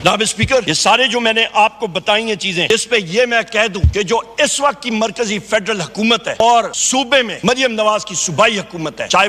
جناب اسپیکر، یہ سارے جو میں نے آپ کو بتائی ہیں چیزیں، اس پہ یہ میں کہہ دوں کہ جو اس وقت کی مرکزی فیڈرل حکومت ہے اور صوبے میں مریم نواز کی صوبائی حکومت ہے، چاہے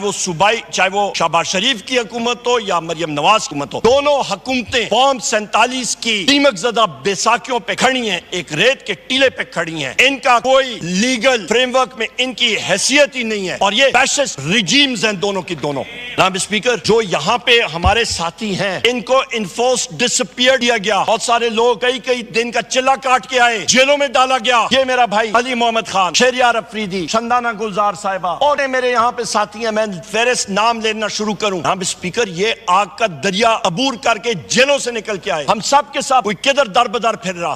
وہ شہباز شریف کی حکومت ہو یا مریم نواز کی حکومت ہو، دونوں حکومتیں فارم 47 کی دیمک زدہ بیساکھیوں پہ کھڑی ہیں، ایک ریت کے ٹیلے پہ کھڑی ہیں۔ ان کا کوئی لیگل فریم ورک میں ان کی حیثیت ہی نہیں ہے، اور یہ فیشسٹ ریجیمز ہیں دونوں کی دونوں۔ جناب اسپیکر، جو یہاں پہ ہمارے ساتھی ہیں، ان کو انفورس ڈسپیئر دیا گیا، بہت سارے لوگ کئی دن کا چلا کاٹ کے آئے، جیلوں میں ڈالا گیا۔ یہ میرا بھائی علی محمد خان، شہریار افریدی، شندانہ گلزار صاحبہ، اور میرے یہاں پہ ساتھی ہیں، میں فہرست نام لینا شروع کروں۔ جناب اسپیکر، یہ آگ کا دریا عبور کر کے جیلوں سے نکل کے آئے، ہم سب کے ساتھ کوئی کدھر در بدر پھر رہا۔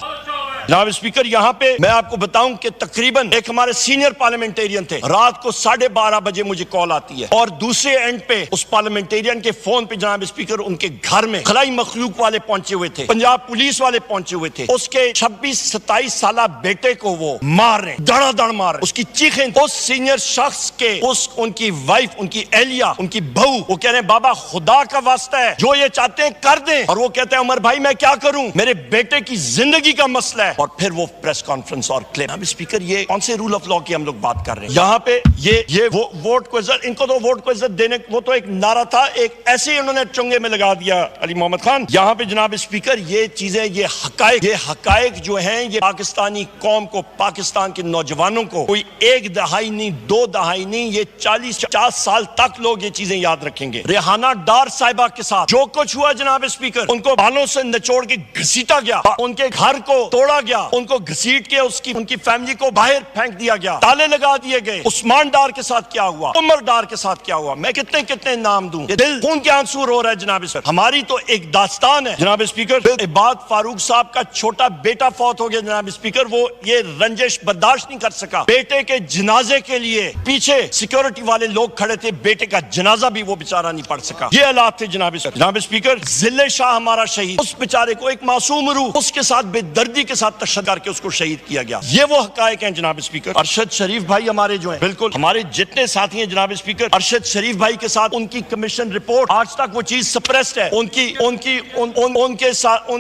جناب اسپیکر، یہاں پہ میں آپ کو بتاؤں کہ تقریباً ایک ہمارے سینئر پارلیمنٹیرین تھے، رات کو 12:30 بجے مجھے کال آتی ہے، اور دوسرے اینڈ پہ اس پارلیمنٹیرین کے فون پہ جناب اسپیکر ان کے گھر میں خلائی مخلوق والے پہنچے ہوئے تھے، پنجاب پولیس والے پہنچے ہوئے تھے، اس کے 26-27 سالہ بیٹے کو وہ مار رہے، دڑا دڑ مار رہے، اس کی چیخیں، اس سینئر شخص کے ان کی وائف، ان کی اہلیہ، ان کی بہو، وہ کہہ رہے ہیں بابا خدا کا واسطہ ہے، جو یہ چاہتے ہیں کر دیں، اور وہ کہتے ہیں عمر بھائی میں کیا کروں، میرے بیٹے کی زندگی کا مسئلہ ہے، اور پھر وہ پریس کانفرنس اور کلیم۔ اب اسپیکر، یہ کون سے رول آف لا کی ہم لوگ بات کر رہے ہیں یہاں پہ؟ یہ ووٹ کو عزت، ان کو تو ووٹ کو عزت دینے، وہ تو ایک نعرہ تھا، ایک ایسے ہی انہوں نے چنگے میں لگا دیا علی محمد خان۔ یہاں پہ جناب اسپیکر، یہ چیزیں، یہ حقائق جو ہیں، یہ پاکستانی قوم کو، پاکستان کے نوجوانوں کو کوئی ایک دہائی نہیں، 2 دہائی نہیں، یہ 40-50 سال تک لوگ یہ چیزیں یاد رکھیں گے۔ ریحانہ ڈار صاحبہ کے ساتھ جو کچھ ہوا جناب اسپیکر، ان کو بالوں سے نچوڑ کے گھسیٹا گیا، ان کے گھر کو توڑا گیا، ان کو گھسیٹ کے ان کی فیملی کو باہر پھینک دیا گیا، تالے لگا دیے گئے۔ عثمان ڈار کے ساتھ کیا ہوا، عمر ڈار کے ساتھ کیا ہوا، میں کتنے نام دوں، یہ دل خون کے آنسو رو رہا ہے جناب اسپیکر۔ ہماری تو ایک داستان ہے جناب اسپیکر۔ عباد فاروق صاحب کا چھوٹا بیٹا فوت ہو گیا جناب اسپیکر، وہ یہ رنجش برداشت نہیں کر سکا، بیٹے کے جنازے کے لیے پیچھے سیکیورٹی والے لوگ کھڑے تھے، بیٹے کا جنازہ بھی وہ بیچارہ نہیں پڑھ سکا، یہ حالات تھے جناب اسپیکر۔ جناب اسپیکر، ذل شاہ ہمارا شہید، اس بیچارے کو ایک معصوم روح، اس کے ساتھ بے دردی کے ساتھ تشدد کر کے اس کو شہید کیا گیا، یہ وہ حقائق ہیں جناب اسپیکر۔ ارشد شریف بھائی ہمارے جو ہیں، بالکل ہمارے جتنے ساتھی ہیں جناب اسپیکر، ارشد شریف بھائی کے ساتھ ان کی کمیشن رپورٹ آج تک وہ چیز سپریسڈ ہے، ان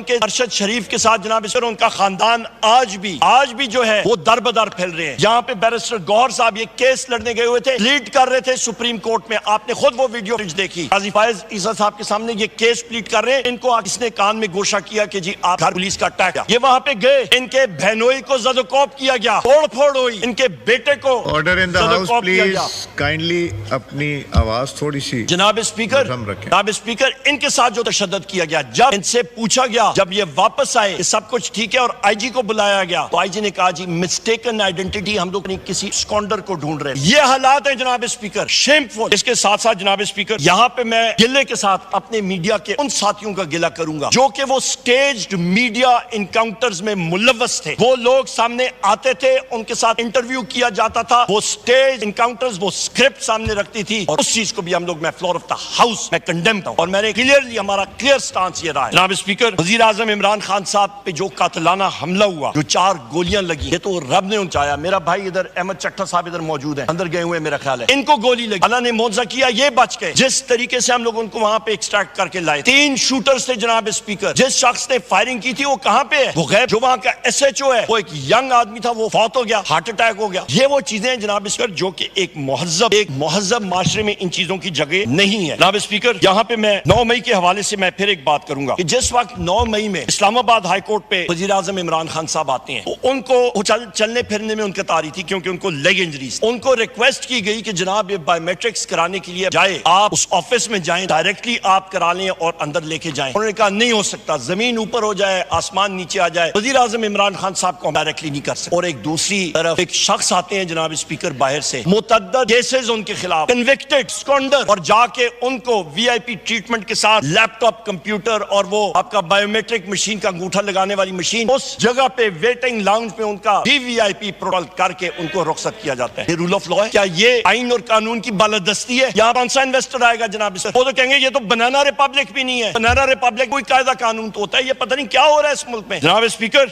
کے ارشد شریف کے ساتھ جناب اسپیکر، ان کا خاندان آج بھی جو ہے وہ در بدر پھیل رہے ہیں۔ یہاں پہ بیرسٹر گوہر صاحب یہ کیس لڑنے گئے ہوئے تھے، پلیڈ کر رہے تھے سپریم کورٹ میں، آپ نے خود وہ ویڈیو دیکھی، قاضی فائز عیسیٰ صاحب کے سامنے یہ کیس پلیڈ کر رہے ہیں، ان کو اس نے کان میں گوشہ کیا کہ جی آپ گھر پولیس کا اٹیک، یہ وہاں پہ گئے، ان کے بہنوئی کو زد و کوب کیا گیا، توڑ پھوڑ ہوئی، ان کے بیٹے کو order in the house please, kindly اپنی آواز تھوڑی سی جناب اسپیکر، ان کے ساتھ جو تشدد کیا گیا، جب ان سے پوچھا گیا، جب یہ واپس آئے کہ سب کچھ ٹھیک ہے اور آئی جی کو بلایا گیا، تو آئی جی نے کہا جی مسٹیکن آئیڈینٹی، ہم لوگ کسی اسکونڈر کو ڈھونڈ رہے ہیں۔ یہ حالات ہیں جناب اسپیکر، شیمفل۔ اس کے ساتھ ساتھ جناب اسپیکر، یہاں پہ میں گلے کے ساتھ اپنے میڈیا کے ان ساتھیوں کا گلہ کروں گا جو کہ وہ سٹیجڈ میڈیا انکاؤنٹرز میں ملوث تھے، وہ لوگ سامنے آتے تھے، ان کے ساتھ انٹرویو کیا جاتا تھا، وہ سٹیج انکاؤنٹرز، وہ اسکرپٹ سامنے رکھتی تھی، اور اس چیز کو بھی ہم لوگ، میں فلور آف دا ہاؤس میں کنڈیم کرتا ہوں، اور میں نے کلیئرلی، ہمارا کلیئر سٹانس یہ رہا ہے جناب اسپیکر۔ وزیر اعظم عمران خان صاحب پہ جو قاتلانہ حملہ ہوا، جو 4 گولیاں لگی، یہ تو رب نے چاہا۔ میرا بھائی ادھر احمد چٹھا صاحب ادھر موجود ہیں، اندر گئے ہوئے میرا خیال ہے، ان کو گولی لگی، اللہ نے معجزہ کیا، یہ بچ گئے۔ جس طریقے سے ہم لوگ ان کو وہاں پہ ایکسٹریکٹ کر کے لائے، 3 شوٹرز تھے جناب اسپیکر، جس شخص نے فائرنگ کی تھی وہ کہاں پہ ہے، وہ غیب، جو وہاں کا ایس ایچ او ہے، وہ ایک ینگ آدمی تھا، وہ فوت ہو گیا، ہارٹ اٹیک ہو گیا۔ یہ وہ چیزیں ہیں جناب اسپیکر جو کہ ایک مہذب معاشرے میں ان چیزوں کی جگہ نہیں ہے جناب اسپیکر۔ یہاں پہ میں 9 مئی کے حوالے سے میں پھر ایک بات کروں گا کہ جس وقت 9 مئی میں اسلام آباد ہائی کورٹ پہ وزیر اعظم عمران خان صاحب آتے ہیں، ان کو چلنے پھرنے میں ان دقت آ رہی تھی کیونکہ ان کو لیگ انجریز، ان کو ریکویسٹ کی گئی کہ جناب یہ بایو میٹرکس کرانے کے لیے جائے، آپ اس آفس میں جائیں، ڈائریکٹلی آپ کرا لیں اور اندر لے کے جائیں۔ انہوں نے کہا نہیں ہو سکتا، زمین اوپر ہو جائے، آسمان نیچے آ جائے، وزیر اعظم عمران خان صاحب کو ڈائریکٹلی نہیں کر سکتے۔ اور ایک دوسری طرف ایک شخص آتے ہیں جناب اسپیکر باہر سے، متعدد کیسز ان کے خلاف، کنوکٹڈ اسکونڈر، اور جا کے ان کو وی آئی پی ٹریٹمنٹ کے ساتھ لیپ ٹاپ، کمپیوٹر اور وہ آپ کا بایو میٹرک مشین کا انگوٹھا لگانے والی مشین، اس جگہ پہ ویٹنگ لاؤنج میں ان کا وی آئی پی پروٹوکول کر کے ان کو رخصت کیا جاتا ہے۔ یہ رول آف لا ہے؟ کیا یہ آئین اور قانون کی بالادستی ہے؟ یہاں کون سا انویسٹر آئے گا جناب سر؟ وہ تو کہیں گے یہ تو بنانا ریپبلک بھی نہیں ہے، بنانا ریپبلک کوئی قاعدہ قانون تو ہوتا ہے، یہ پتہ نہیں کیا ہو رہا ہے اس ملک میں جناب اسپیکر۔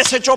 SHO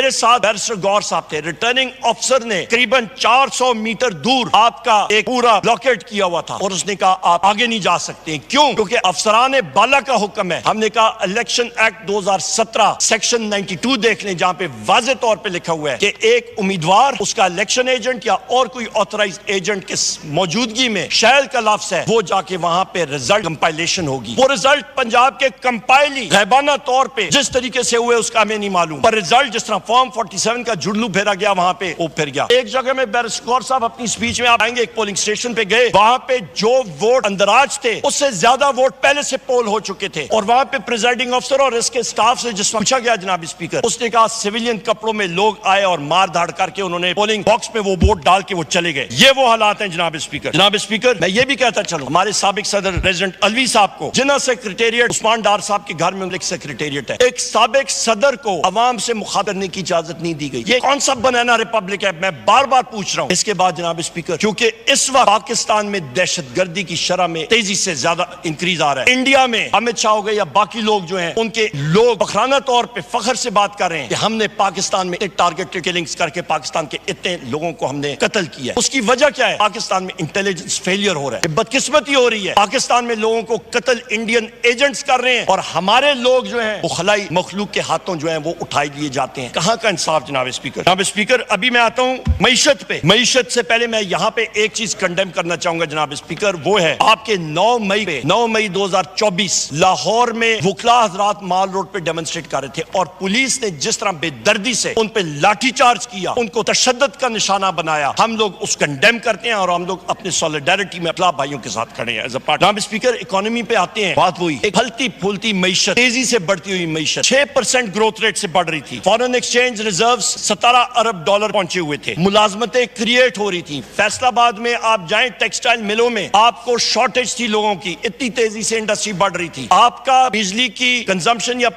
میرے ساتھ بیرسٹر گور صاحب تھے. ریٹرننگ آفیسر نے قریباً 400 میٹر دور آپ کا ایک پورا بلاکیٹ کیا ہوا تھا اور اس نے کہا آپ آگے نہیں جا سکتے. کیوں؟ کیونکہ افسران بالا کا حکم ہے. ہم نے کہا الیکشن ایکٹ 2017 سیکشن 92 دیکھ لیں جہاں پہ واضح طور پہ لکھا ہوا ہے کہ ایک امیدوار, اس کا الیکشن ایجنٹ یا اور کوئی آتھرائز ایجنٹ کی موجودگی میں شیل کا لفظ ہے وہ جا کے وہاں پہ رزلٹ کمپائلیشن ہوگی. وہ رزلٹ پنجاب کے کمپائلی غیبانہ طور پہ جس طریقے سے ہوئے اس کا ہمیں نہیں معلوم, پر رزلٹ جس طرح فارم 47 کا جڑلو پھیرا گیا وہاں پہ وہ پھر گیا. ایک جگہ میں بیرسٹر گور صاحب اپنی سپیچ میں آپ آئیں گے, ایک پولنگ سٹیشن پہ گئے, وہاں پہ جو ووٹ اندراج تھے اس سے زیادہ ووٹ پہلے سے پول ہو چکے تھے, اور وہاں پہ پریزائڈنگ افسر اور اس کے سٹاف سے جس پوچھا گیا جناب اسپیکر, اس نے کہا سیویلین کپڑوں میں لوگ آئے اور مار دھاڑ کر کے انہوں نے پولنگ باکس میں وہ ووٹ ڈال کے وہ چلے گئے. یہ وہ حالات ہیں جناب اسپیکر. جناب اسپیکر, میں یہ بھی کہتا چلوں ہمارے سابق صدر پریزیڈنٹ الوی صاحب کو, جنہ سیکریٹریٹ عثمان ڈار صاحب کے گھر میں ایک سیکریٹریٹ ہے, ایک سابق صدر کو عوام سے مخاطب کرنے کی اجازت نہیں دی گئی. یہ کون سا بنانا ریپبلک ہے؟ میں بار بار پوچھ رہا ہوں. اس کے بعد جناب اسپیکر, کیونکہ اس وقت پاکستان میں دہشت گردی کی شرح میں تیزی سے زیادہ انکریز آ رہا ہے. انڈیا میں امت شاہ ہو گئے یا باقی لوگ جو ہیں, ان کے لوگ فخرانہ طور پہ فخر سے بات کر رہے ہیں کہ ہم نے پاکستان میں ٹارگیٹڈ کلنگز کر کے پاکستان کے اتنے لوگوں کو ہم نے قتل کیا ہے. اس کی وجہ کیا ہے؟ پاکستان میں انٹیلیجنس فیلئر ہو رہا ہے, بدقسمتی ہو رہی ہے. پاکستان میں لوگوں کو قتل انڈین ایجنٹس کر رہے ہیں اور ہمارے لوگ جو ہیں وہ خلائی مخلوق کے ہاتھوں جو ہیں وہ اٹھائی لیے جاتے ہیں. کہاں کا انصاف جناب اسپیکر؟ جناب اسپیکر, ابھی میں آتا ہوں معیشت پہ. معیشت سے پہلے میں یہاں پہ ایک چیز کنڈیم کرنا چاہوں گا جناب اسپیکر, وہ ہے آپ کے 9 مئی 2024 لاہور میں وکلا حضرات مال روڈ پہ ڈیمونسٹریٹ کر رہے تھے اور پولیس نے جس طرح بے دردی سے ان پہ لاٹھی چارج کیا, ان کو تشدد کا نشانہ بنایا, ہم لوگ اس کنڈیم کرتے ہیں اور ہم لوگ اپنے سولیڈیرٹی میں اپنا بھائیوں کے ساتھ کھڑے ہیں ایز اے پارٹ. جناب اسپیکر, اکانومی پہ آتے ہیں. بات وہی ایک پھلتی پھولتی معیشت, تیزی سے بڑھتی ہوئی معیشت, 6% گروتھ ریٹ سے بڑھ رہی تھی. فارن ایکسچینج ریزروز 17 ارب ڈالر پہنچے ہوئے تھے. ملازمتیں کریٹ ہو رہی تھی. فیصل آباد میں آپ جائیں ٹیکسٹائل ملوں میں, آپ کو شارٹیج تھی لوگوں کی, اتنی تیزی سے انڈسٹری بڑھ رہی تھی. آپ کا بجلی کی کنزمپشن یا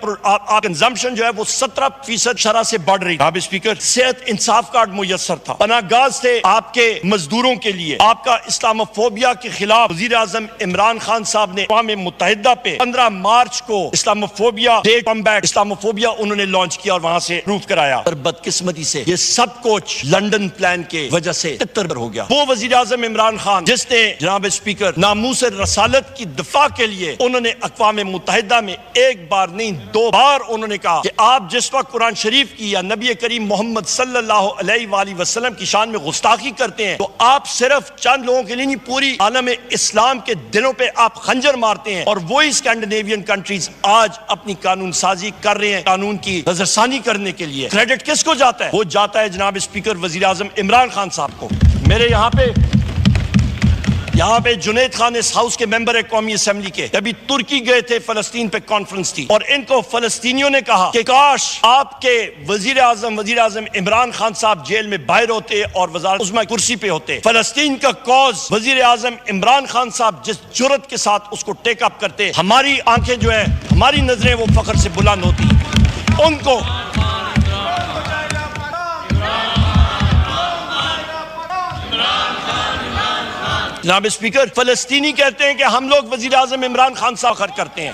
کنزمپشن جو ہے وہ 17% شرح سے بڑھ رہی. جناب اسپیکر, صحت انصاف کارڈ میسر تھا, پناہ گاہ تھے آپ کے مزدوروں کے لیے. آپ کا اسلاموفوبیا کے خلاف وزیر اعظم عمران خان صاحب نے اقوام متحدہ پہ 15 مارچ کو اسلاموفوبیا ڈے کمبیٹ اسلاموفوبیا انہوں نے لانچ کیا اور وہاں سے پروف کرایا. پر بدقسمتی سے یہ سب کچھ لنڈن پلان کے وجہ سے تتر ہو گیا. وہ وزیر اعظم عمران خان جس نے جناب اسپیکر ناموس رسالت کی دفاع کے لیے انہوں نے اقوام متحدہ میں ایک بار نہیں 2 بار انہوں نے کہا کہ آپ جس وقت قرآن شریف کی یا نبی کریم محمد صلی اللہ علیہ وآلہ وسلم کی شان میں گستاخی کرتے ہیں تو آپ صرف چند لوگوں کے لیے نہیں, پوری عالم اسلام کے دلوں پہ آپ خنجر مارتے ہیں. اور وہی اسکینڈینیوین کنٹریز آج اپنی قانون سازی کر رہے ہیں قانون کی نظرثانی کرنے کے لیے. کریڈٹ کس کو جاتا ہے؟ وہ جاتا ہے جناب اسپیکر وزیر اعظم عمران خان صاحب کو. میرے یہاں پہ جنید خان اس ہاؤس کے ممبر ہے قومی اسمبلی کے, ابھی ترکی گئے تھے, فلسطین پہ کانفرنس تھی اور ان کو فلسطینیوں نے کہا کہ کاش آپ کے وزیر اعظم عمران خان صاحب جیل میں باہر ہوتے اور وزارت عظمیٰ کرسی پہ ہوتے. فلسطین کا کاز وزیر اعظم عمران خان صاحب جس جرت کے ساتھ اس کو ٹیک اپ کرتے, ہماری آنکھیں جو ہے, ہماری نظریں وہ فخر سے بلند ہوتی. ان کو جناب اسپیکر, فلسطینی کہتے ہیں کہ ہم لوگ وزیر اعظم عمران خان صاحب خرچ کرتے ہیں,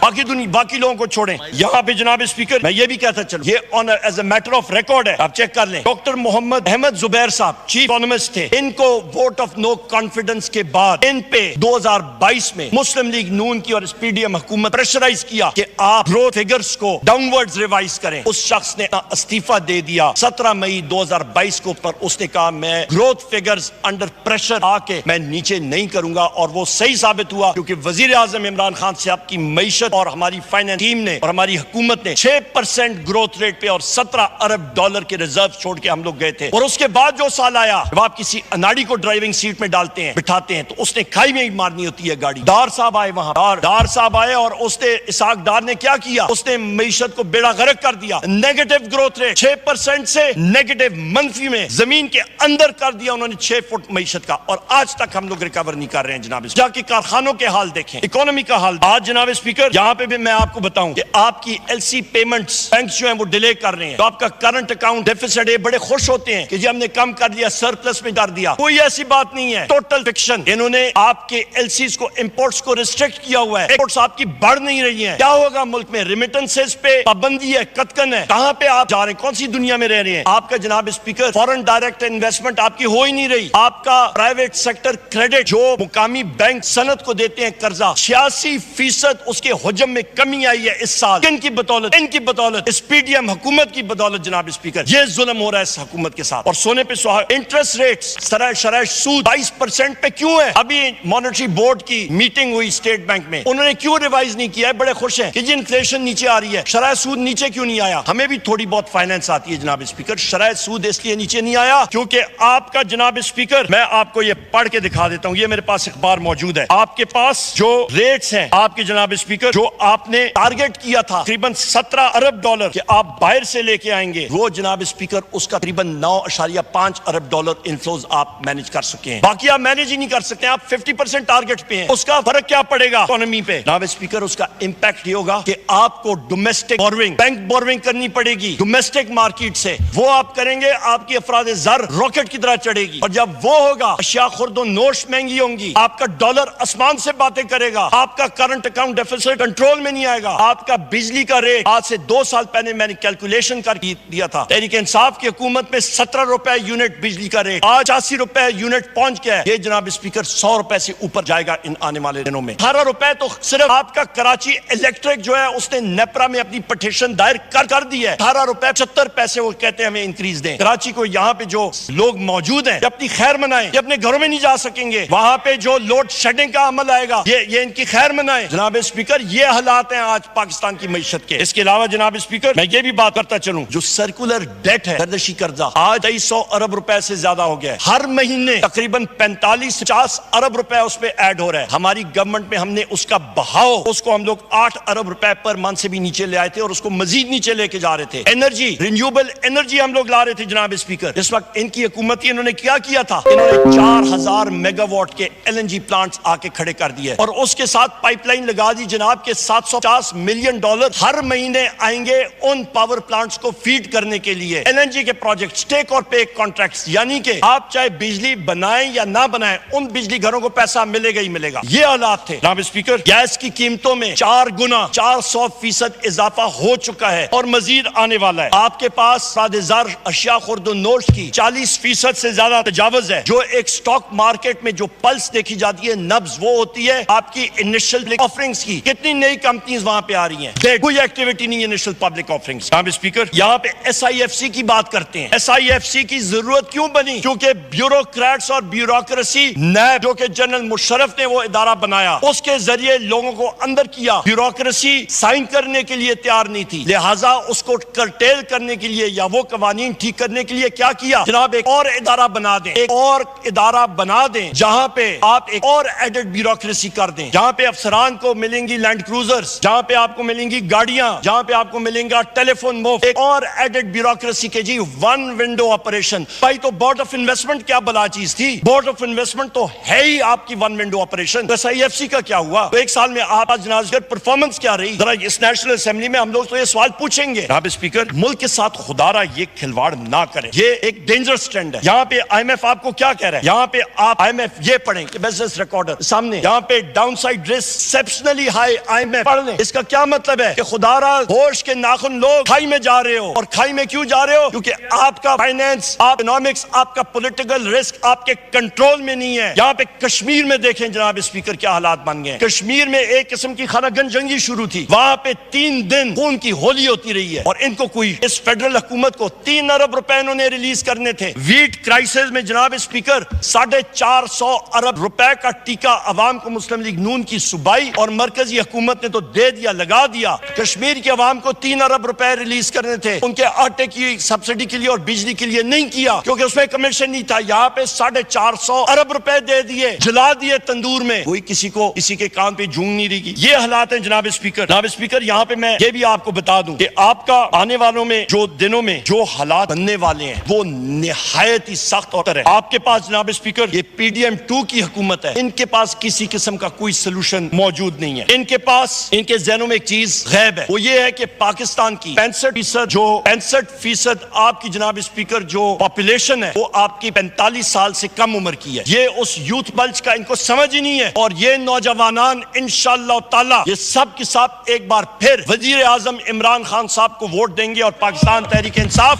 باقی لوگوں کو چھوڑیں. یہاں پہ جناب اسپیکر میں یہ بھی کہتا چلوں, یہ owner as a matter of record ہے, آپ چیک کر لیں. ڈاکٹر محمد احمد زبیر صاحب چیف اکانومسٹ تھے, ان کو ووٹ آف نو کانفیڈنس کے بعد ان پہ 2022 میں مسلم لیگ نون کی اور پی ڈی ایم حکومت پریشرائز کیا کہ آپ گروتھ فگرز کو ڈاؤن ورڈز ریوائز کریں. اس شخص نے استعفیٰ دے دیا 17 مئی 2022 کو, پر اس نے کہا میں گروتھ فگرز انڈر پریشر آ کے میں نیچے نہیں کروں گا, اور وہ صحیح ثابت ہوا کیونکہ وزیر اعظم عمران خان صاحب کی معیشت اور ہماری فائنانس ٹیم نے اور ہماری حکومت نے 6% گروتھ ریٹ پہ اور 17 ارب ڈالر کے ریزرو چھوڑ کے ہم لوگ گئے تھے. اور اس کے بعد جو سال آیا, جب آپ کسی اناڑی کو ڈرائیونگ سیٹ میں ڈالتے ہیں, بٹھاتے ہیں, تو اس نے کھائی میں ہی مارنی ہوتی ہے گاڑی. ڈار صاحب آئے وہاں, ڈار صاحب آئے اور اس نے اسحاق ڈار نے کیا کیا, اس نے معیشت کو بیڑا غرق کر دیا. نیگیٹو گروتھ ریٹ 6% سے نیگیٹو منفی میں زمین کے اندر کر دیا انہوں نے 6 فٹ معیشت کا, اور آج تک ہم لوگ ریکور کور نہیں کر رہے ہیں جناب اسپیکر. جا کے کارخانوں کے حال دیکھیں, اکانومی کا حال. آج جناب اسپیکر یہاں پہ بھی میں آپ کو بتاؤں کہ آپ کی ایل سی پیمنٹس بینک جو ہیں وہ ڈیلے کر رہے ہیں, تو آپ کا کرنٹ اکاؤنٹ ڈیفیسٹ ہے, بڑے خوش ہوتے ہیں کہ جی ہم نے کم کر دیا, سرپلس میں کر دیا. کوئی ایسی بات نہیں ہے, ٹوٹل فکشن. انہوں نے آپ کے ایل سیز کو, امپورٹس کو ریسٹرکٹ کیا ہوا ہے, ایکسپورٹس آپ کی بڑھ نہیں رہی ہیں. کیا ہوگا ملک میں؟ ریمیٹنسز پہ پابندی ہے, کتکن ہے. کہاں پہ آپ جا رہے ہیں؟ کون سی دنیا میں رہ رہے ہیں آپ کا جناب اسپیکر؟ فورن ڈائریکٹ انویسٹمنٹ آپ کی ہو ہی نہیں رہی. آپ کا پرائیویٹ سیکٹر کریڈٹ جو مقامی بینک صنعت کو دیتے ہیں قرضہ, 86% اس کے حجم میں کمی آئی ہے اس سال. کن کی بدولت؟ ان کی بدولت, اس پی ڈی ایم حکومت کی بدولت جناب اسپیکر. یہ ظلم ہو رہا ہے اس حکومت کے ساتھ. اور سونے پہ سہاگا. انٹرسٹ ریٹس, شرائح سود 22% پہ کیوں ہے؟ ابھی مانیٹری بورڈ کی میٹنگ ہوئی اسٹیٹ بینک میں, انہوں نے کیوں ریوائز نہیں کیا ہے؟ بڑے خوش ہیں کہ جی انفلیشن نیچے آ رہی ہے, شرائح سود نیچے کیوں نہیں آیا؟ ہمیں بھی تھوڑی بہت فائنانس آتی ہے جناب اسپیکر. شرائح سود اس لیے نیچے نہیں آیا کیونکہ آپ کا جناب اسپیکر, میں آپ کو یہ پڑھ کے دکھا دیتا ہوں, یہ میرے پاس اخبار موجود ہے. آپ کے پاس جو ریٹس ہیں آپ کے جناب اسپیکر, جو آپ نے ٹارگٹ کیا تھا تقریباً $17 ارب کہ آپ باہر سے لے کے آئیں گے, وہ جناب اسپیکر اس کا تقریباً $9.5 ارب انفلوز آپ مینج کر سکے ہیں. باقی آپ مینج ہی نہیں کر سکتے, آپ 50% ٹارگٹ پہ ہیں. اس کا فرق کیا پڑے گا اکانومی پہ جناب اسپیکر؟ اس کا امپیکٹ یہ ہوگا کہ آپ کو ڈومیسٹک بورونگ, بینک بورونگ کرنی پڑے گی ڈومیسٹک مارکیٹ سے. وہ آپ کریں گے, آپ کی افراد زر راکٹ کی طرح چڑھے گی. اور جب وہ ہوگا, اشیاء خرد و نوش مہنگی ہوں گی, آپ کا ڈالر آسمان سے باتیں کرے گا, آپ کا کرنٹ اکاؤنٹ ڈیفیسٹ کنٹرول میں نہیں آئے گا, آپ کا بجلی کا ریٹ آج سے 2 سال پہلے میں نے کیلکولیشن کر دیا تھا, تحریک انصاف کی حکومت میں $17 یونٹ بجلی کا ریٹ, آج $80 یونٹ پہنچ گیا ہے. یہ جناب اسپیکر $100 سے اوپر جائے گا ان آنے والے دنوں میں. $18 تو صرف آپ کا کراچی الیکٹرک جو ہے اس نے نیپرا میں اپنی پٹیشن دائر کر دی ہے. $18.75 وہ کہتے ہیں ہمیں انکریز دیں. کراچی کو یہاں پہ جو لوگ موجود ہیں یہ اپنی خیر منائیں, یہ اپنے گھروں میں نہیں جا سکیں گے. وہاں پہ جو لوڈ شیڈنگ کا عمل آئے گا یہ ان کی خیر منائیں. جناب اسپیکر یہ حالات ہیں آج پاکستان کی معیشت کے. اس کے علاوہ جناب اسپیکر میں یہ بھی بات کرتا چلوں, جو سرکولر ڈیٹ ہے, گردشی قرضہ, آج 200 ارب روپے سے زیادہ ہو گیا ہے. ہر مہینے تقریباً 45-50 ارب روپے اس پہ ایڈ ہو رہا ہے. ہماری گورنمنٹ میں ہم نے اس کا بہاؤ, اس کو ہم لوگ 8 ارب روپے پر منتھ سے بھی نیچے لے آئے تھے اور اس کو مزید نیچے لے کے جا رہے تھے. انرجی, رینیوبل انرجی ہم لوگ لا رہے تھے جناب اسپیکر. اس وقت ان کی حکومت تھی, انہوں نے کیا تھا, انہوں نے 4000 میگا واٹ کے LNG پلانٹس آ کے کھڑے کر دیے اور اس کے ساتھ پائپ لائن لگا دی جناب کے $750 ملین ہر مہینے آئیں گے ان پاور پلانٹس کو فیڈ کرنے کے لیے. LNG کے پروجیکٹس, ٹیک اور پے کانٹریکٹس, یعنی کہ آپ چاہے بجلی بنائیں یا نہ بنائیں ان بجلی گھروں کو پیسہ ملے گا ہی ملے گا. یہ حالات تھے جناب اسپیکر. گیس کی قیمتوں میں 4 گنا 400% اضافہ ہو چکا ہے اور مزید آنے والا ہے. آپ کے پاس زر اشیاء خرد و نوش کی 40% سے زیادہ تجاوز ہے. جو ایک سٹاک مارکیٹ میں جو پلس دیکھی جاتی ہے, نبض, وہ ہوتی ہے آپ کی انیشل آفرنگز کی. کتنی نئی کمپنیز وہاں پہ آ رہی ہیں, کوئی ایکٹیویٹی نہیں انیشل پبلک آفرنگز. جناب اسپیکر یہاں پہ SIFC کی بات کرتے ہیں. SIFC کی ضرورت کیوں بنی؟ کیونکہ بیوروکریٹس اور بیوروکریسی, نیب جو کہ جنرل مشرف نے وہ ادارہ بنایا, اس کے ذریعے لوگوں کو اندر کیا. بیوروکریسی سائن کرنے کے لیے تیار نہیں تھی, لہٰذا اس کو کرٹیل کرنے کے لیے یا وہ قوانین ٹھیک کرنے کے لیے کیا کیا جناب, ایک اور ادارہ بنا دیں, ایک اور ادارہ بنا دیں جہاں پہ آپ ایک اور ایڈڈ بیوروکریسی کر دیں, جہاں پہ افسران کو ملیں گی لینڈ کروزرز, جہاں پہ آپ کو ملیں گی گاڑیاں, جہاں پہ آپ کو ملیں گا ٹیلیفون مفت. ایک اور ایڈڈ بیوروکریسی کے جی ون ونڈو آپریشن. بھائی تو بورڈ آف انویسٹمنٹ کیا بلا چیز تھی؟ بورڈ آف انویسٹمنٹ تو ہے ہی آپ کی ون ونڈو آپریشن. SIFC کا کیا ہوا؟ تو ایک سال میں آپ جناب پرفارمنس کیا رہی؟ ذرا اس نیشنل اسمبلی میں ہم لوگ تو یہ سوال پوچھیں گے. جناب اسپیکر ملک کے ساتھ خدا را یہ کھلواڑ نہ کریں, یہ ایک ڈینجرس ٹرینڈ ہے. یہاں پہ IMF آپ کو کیا کہہ رہا ہے؟ یہاں پہ آپ IMF یہ پڑھیں کہ بزنس ریکارڈر سامنے, یہاں پہ down side risk exceptionally high IMF پڑھ لیں. اس کا کیا مطلب ہے کہ خدا را ہوش کے ناخن لوگ کھائی میں جا رہے ہو. اور کھائی میں کیوں جا رہے ہو؟ کیونکہ آپ کا فائنینس, آپ اکنامکس, آپ کا پولیٹیکل رسک آپ کے کنٹرول میں نہیں ہے. یہاں پہ کشمیر میں دیکھیں جناب اسپیکر کیا حالات بن گئے. کشمیر میں ایک قسم کی خانہ گن جنگی شروع تھی, وہاں پہ 3 دن خون کی ہولی ہوتی رہی ہے اور ان کو کوئی, اس فیڈرل حکومت کو 3 ارب روپے انہوں نے ریلیز کرنے تھے. ویٹ کرائسس میں جناب اسپیکر 450 ارب روپے کا ٹیکہ عوام کو مسلم لیگ نون کی صوبائی اور مرکزی حکومت نے تو دے دیا, لگا دیا. کشمیر کی عوام کو 3 ارب روپے ریلیز کرنے تھے, ان کے آٹے کی سبسڈی کے لیے اور بجلی کے لیے نہیں کیا کیونکہ اس میں کمیشن نہیں تھا. یہاں پہ 450 ارب روپے دے دیے, جلا دیے تندور میں, کوئی کسی کو کسی کے کان پہ جھونگ نہیں رہی. یہ حالات ہیں جناب اسپیکر. جناب اسپیکر یہاں پہ میں یہ بھی آپ کو بتا دوں کہ آپ کا آنے والوں میں جو دنوں میں جو حالات بننے والے ہیں وہ نہایت ہی سخت ہوتا ہے. آپ کے پاس جناب اسپیکر یہ PDM2 جادو کی حکومت ہے. ان کے پاس کسی قسم کا کوئی سلوشن موجود نہیں ہے. ان کے پاس ان کے ذہنوں میں ایک چیز غیب ہے, وہ یہ ہے کہ پاکستان کی 65% آپ کی جناب اسپیکر جو پاپولیشن ہے وہ آپ کی 45 سال سے کم عمر کی ہے. یہ اس یوتھ بلج کا ان کو سمجھ ہی نہیں ہے. اور یہ نوجوانان انشاءاللہ تعالی یہ سب کے ساتھ ایک بار پھر وزیر اعظم عمران خان صاحب کو ووٹ دیں گے اور پاکستان تحریک انصاف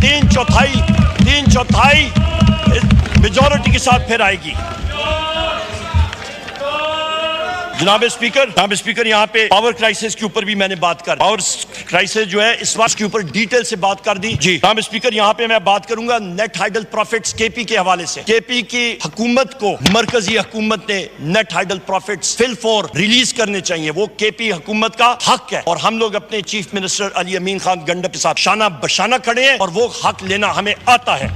3/4 میجورٹی کے ساتھ پھر آئے گی. جناب اسپیکر یہاں پہ پاور کرائسس کے اوپر بھی میں نے بات کر, پاور کرائسس جو ہے اس وقت کے اوپر ڈیٹیل سے بات کر دی. جی جناب اسپیکر یہاں پہ میں بات کروں گا نیٹ ہائیڈل پروفٹس کے پی کے حوالے سے. کے پی کی حکومت کو مرکزی حکومت نے نیٹ ہائیڈل پروفٹس فل فور ریلیز کرنے چاہیے. وہ کے پی حکومت کا حق ہے اور ہم لوگ اپنے چیف منسٹر علی امین خان گنڈا کے ساتھ شانہ بشانہ کھڑے ہیں اور وہ حق لینا ہمیں آتا ہے.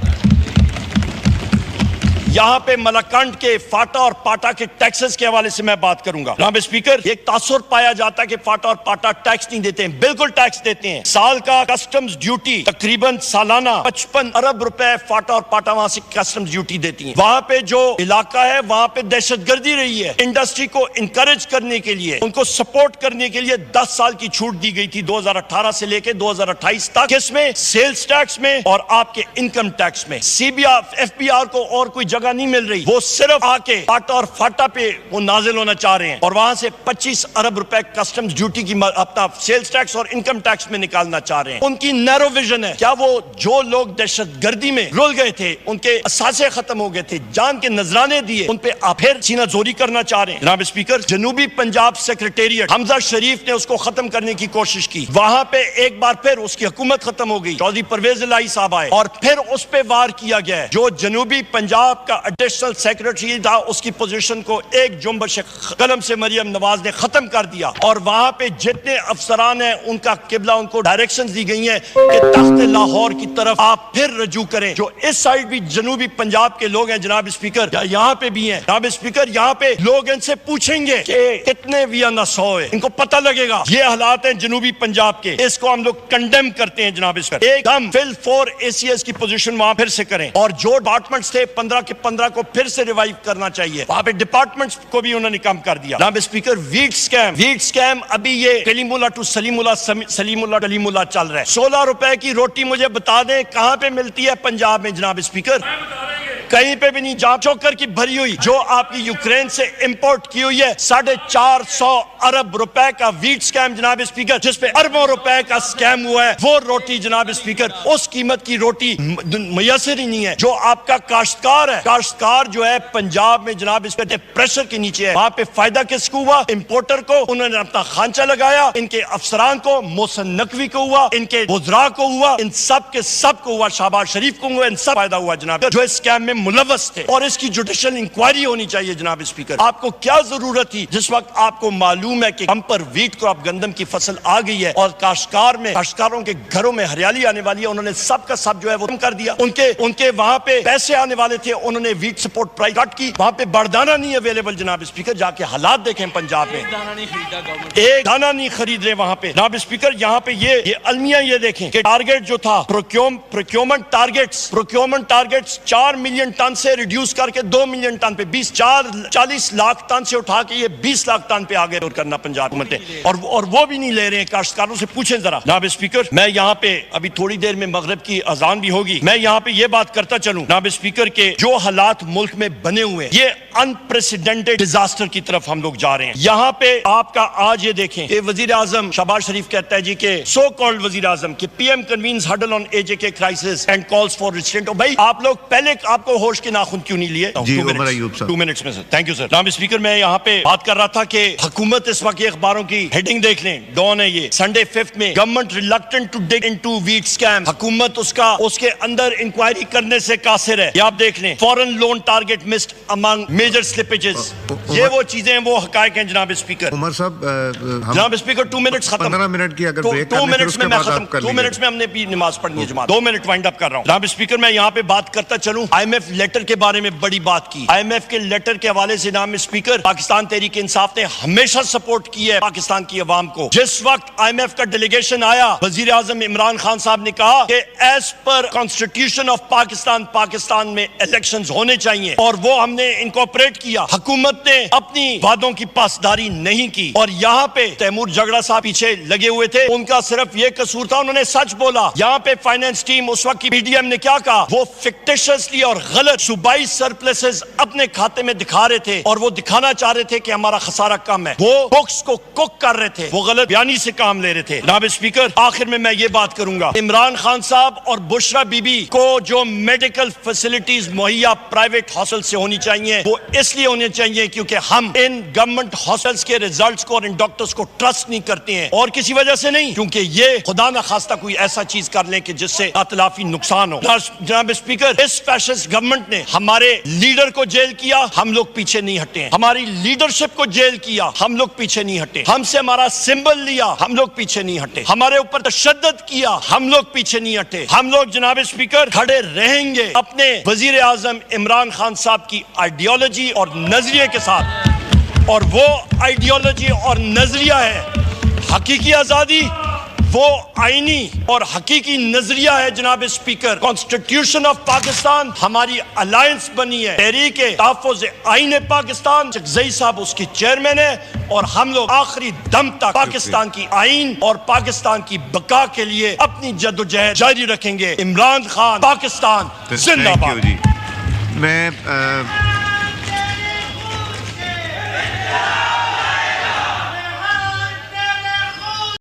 یہاں پہ ملاکنڈ کے فاٹا اور پاٹا کے ٹیکسز کے حوالے سے میں بات کروں گا. جناب اسپیکر ایک تاثر پایا جاتا ہے کہ فاٹا اور پاٹا ٹیکس نہیں دیتے ہیں. بالکل ٹیکس دیتے ہیں. سال کا کسٹمز ڈیوٹی تقریباً سالانہ 55 ارب روپے فاٹا اور پاٹا وہاں سے کسٹمز ڈیوٹی دیتی ہیں. وہاں پہ جو علاقہ ہے وہاں پہ دہشت گردی رہی ہے. انڈسٹری کو انکریج کرنے کے لیے, ان کو سپورٹ کرنے کے لیے 10 سال کی چھوٹ دی گئی تھی 2018 سے لے کے 2028 تک. کس میں؟ سیلز ٹیکس میں اور آپ کے انکم ٹیکس میں. C B R F B R کو اور کوئی جگہ نہیں مل رہی. وہ صرف آ کے پاٹا اور فاٹا پہ وہ نازل ہونا چاہ رہے ہیں اور وہاں سے 25 ارب روپے کسٹمز ڈیوٹی کی اپنا سیلز ٹیکس اور انکم ٹیکس میں نکالنا چاہ رہے ہیں. ان کی نیرو ویژن ہے. کیا وہ جو لوگ دہشت گردی میں رول گئے تھے, ان کے اثاثے ختم ہو گئے تھے, جان کے نذرانے دیے, ان پہ آپ پھر سینہ زوری کرنا چاہ رہے ہیں؟ جناب اسپیکر جنوبی پنجاب سیکریٹریٹ حمزہ شریف نے اس کو ختم کرنے کی کوشش کی. وہاں پہ ایک بار پھر اس کی حکومت ختم ہو گئی. چودھری پرویز الہی صاحب آئے اور پھر اس پہ وار کیا گیا ہے. جو جنوبی پنجاب کا ایڈیشنل سیکریٹری تھا اس کی پوزیشن کو ایک جنبش قلم سے مریم نواز نے ختم کر دیا. اور وہاں پہ جتنے افسران ہیں ان کا قبلہ ان کو ڈائریکشنز دی گئی ہیں کہ تخت لاہور کی طرف آپ پھر رجوع کریں. جو اس سائیڈ بھی جنوبی پنجاب کے لوگ ہیں جناب اسپیکر, یہاں پہ بھی ہیں جناب اسپیکر, یہاں پہ لوگ ان سے پوچھیں گے کہ کتنے ویانا 100 ہے, ان کو پتہ لگے گا. یہ حالات ہیں جنوبی پنجاب کے, اس کو ہم لوگ کنڈیم کرتے ہیں جناب اسپیکر. ایک دم فل فور اے سی ایس کی پوزیشن وہاں پھر سے کریں اور جو ڈپارٹمنٹس تھے 15 کے 15 کو پھر سے ریوائیو کرنا چاہیے. وہاں پہ ڈپارٹمنٹس کو بھی انہوں نے کم کر دیا. جناب اسپیکر ویٹ سکیم ابھی یہ کلیم اللہ ٹو سلیم اللہ کلیم اللہ چل رہا ہے. 16 روپے کی روٹی مجھے بتا دیں کہاں پہ ملتی ہے پنجاب میں جناب اسپیکر؟ کہیں پہ بھی نہیں. جام چوکر کی بھری ہوئی جو آپ کی یوکرین سے امپورٹ کی ہوئی ہے 450 ارب روپے کا ویٹ سکیم جناب اسپیکر, جس پہ اربوں روپے کا سکیم ہوا ہے. وہ روٹی جناب اسپیکر اس قیمت کی روٹی میسر ہی نہیں ہے. جو آپ کا کاشتکار ہے, کاشتکار جو ہے پنجاب میں جناب اسپیکر پریشر کے نیچے ہے. وہاں پہ فائدہ کس کو ہوا؟ امپورٹر کو. انہوں نے اپنا خانچہ لگایا. ان کے افسران کو, محسن نقوی کو ہوا, ان کے وزراء کو ہوا, ان سب کے سب کو ہوا, شہباز شریف کو ہوا, ان سب فائدہ ہوا جناب جو اس سکیم میں ملوث تھے. اور اس کی جوڈیشل انکوائری ہونی چاہیے جناب اسپیکر. آپ کو کیا ضرورت تھی جس وقت آپ کو معلوم ہے کہ ہم پر ویٹ کو اب گندم کی فصل آ گئی ہے اور کاشتکاروں کے گھروں میں ہریالی آنے والی ہے, انہوں نے سب کا سب جو ہے وہ کم کر دیا. ان کے وہاں پہ پیسے آنے والے تھے, انہوں نے ویٹ سپورٹ پرائز کٹ کی. وہاں پہ بردانہ نہیں اویلیبل جناب اسپیکر. جا کے حالات دیکھیں پنجاب میں, ایک دانہ نہیں خرید رہے وہاں پہ جناب اسپیکر. یہاں پہ یہ المیہ یہ دیکھیں کہ ٹارگیٹ جو تھا پروکیومنٹ ٹارگیٹس 4 ملین ٹن سے ریڈیوس کر کے 2 ملین ٹن پہ 40 لاکھ ٹن سے اٹھا کے یہ 20 لاکھ ٹن پہ آگے کرنا پنجاب حکومتیں, اور وہ بھی نہیں لے رہے ہیں. کاشتکاروں سے پوچھیں ذرا جناب اسپیکر. میں یہاں پہ ابھی تھوڑی دیر میں مغرب کی اذان بھی ہوگی, میں یہاں پہ یہ بات کرتا چلوں جناب اسپیکر کے جو حالات ملک میں بنے ہوئے ہیں, یہ انپریسیڈنٹڈ ڈیزاسٹر کی طرف ہم لوگ جا رہے ہیں. یہاں پہ آپ کا آج یہ دیکھیں کہ وزیر اعظم شہباز شریف کہتا ہے جی کہ سو کالڈ وزیر اعظم کہ پی ایم کنوینز ہڈل آن اے جے کے crisis and calls for restraint. بھائی آپ لوگ پہلے آپ کو ہوش کے ناخن کیوں نہیں لیے؟ 2 منٹس میں سر. Thank you sir. جناب اسپیکر میں یہاں پہ بات کر رہا تھا کہ حکومت اس وقت اخباروں کی ہیڈنگ دیکھ لیں, ڈان ہے یہ سنڈے 5 میں, government reluctant to dig into wheat scam. حکومت اس کے اندر انکوائری کرنے سے قاصر ہے. یہ آپ دیکھ لیں. فورن لون ٹارگیٹ مسڈ امنگ میجر سلپیجز. یہ وہ چیزیں ہیں, وہ حقائق ہیں جناب اسپیکر. عمر صاحب جناب اسپیکر 2 منٹس ختم. 15 منٹ کی اگر بریک 2 منٹس میں ختم. 2 منٹس میں ہم نے بھی نماز پڑھنی ہے جماعت. 2 منٹ وائنڈ اپ کر رہا ہوں جناب اسپیکر. میں یہاں پہ بات کرتا چلوں. IMF IMF لیٹر کے بارے میں بڑی بات کی. IMF کے لیٹر کے حوالے سے جناب اسپیکر پاکستان تحریک انصاف نے ہمیشہ سپورٹ کی ہے پاکستان کی عوام کو. جس وقت IMF کا ڈیلیگیشن آیا وزیر اعظم عمران خان صاحب نے کہا کہ as per constitution of Pakistan میں الیکشنز ہونے چاہیے اور وہ ہم نے انکارپوریٹ کیا. حکومت نے اپنی وعدوں کی پاسداری نہیں کی اور یہاں پہ تیمور جھگڑا صاحب پیچھے لگے ہوئے تھے. ان کا صرف یہ قصور تھا, انہوں نے سچ بولا. یہاں پہ فائنانس ٹیم اس وقت کی PDM نے کیا کہا, وہ فکٹیشسلی اور غلط صوبائی سرپلسز اپنے کھاتے میں دکھا رہے تھے اور وہ دکھانا چاہ رہے تھے کہ ہمارا خسارہ کم ہے. وہ بکس کو کوک کر رہے تھے, وہ غلط بیانی سے کام لے رہے تھے. جناب اسپیکر آخر میں یہ بات کروں گا, عمران خان صاحب اور بشرا بی بی کو جو میڈیکل فیسلٹیز مہیا پرائیویٹ ہاسپٹل سے ہونی چاہیے وہ اس لیے ہونی چاہیے کیونکہ ہم ان گورنمنٹ ہاسپٹلس کے ریزلٹس کو اور ان ڈاکٹرز کو ٹرسٹ نہیں کرتے ہیں اور کسی وجہ سے نہیں, کیونکہ یہ خدا نہ خواستہ کوئی ایسا چیز کر لیں کہ جس سے اطلافی نقصان ہو. جناب اسپیکر اس فیشسٹ گورنمنٹ نے ہمارے لیڈر کو جیل کیا, ہم لوگ پیچھے نہیں ہٹے ہیں. ہماری لیڈرشپ کو جیل کیا, ہم لوگ پیچھے نہیں ہٹے. ہم سے ہمارا سمبل لیا, ہم لوگ پیچھے نہیں ہٹے. ہمارے اوپر تشدد کیا, ہم لوگ پیچھے نہیں ہٹے. ہم لوگ جناب اسپیکر کھڑے رہیں گے اپنے وزیر اعظم عمران خان صاحب کی آئیڈیالوجی اور نظریے کے ساتھ, اور وہ آئیڈیالوجی اور نظریہ ہے حقیقی آزادی, وہ آئینی اور حقیقی نظریہ ہے جناب اسپیکر. کانسٹیٹیوشن آف پاکستان ہماری الائنس بنی ہے, تحریک تحفظ آئین پاکستان, چکزئی صاحب اس کی چیئرمین ہے, اور ہم لوگ آخری دم تک پاکستان کی آئین اور پاکستان کی بقا کے لیے اپنی جدوجہد جاری رکھیں گے. عمران خان پاکستان زندہ باد. میں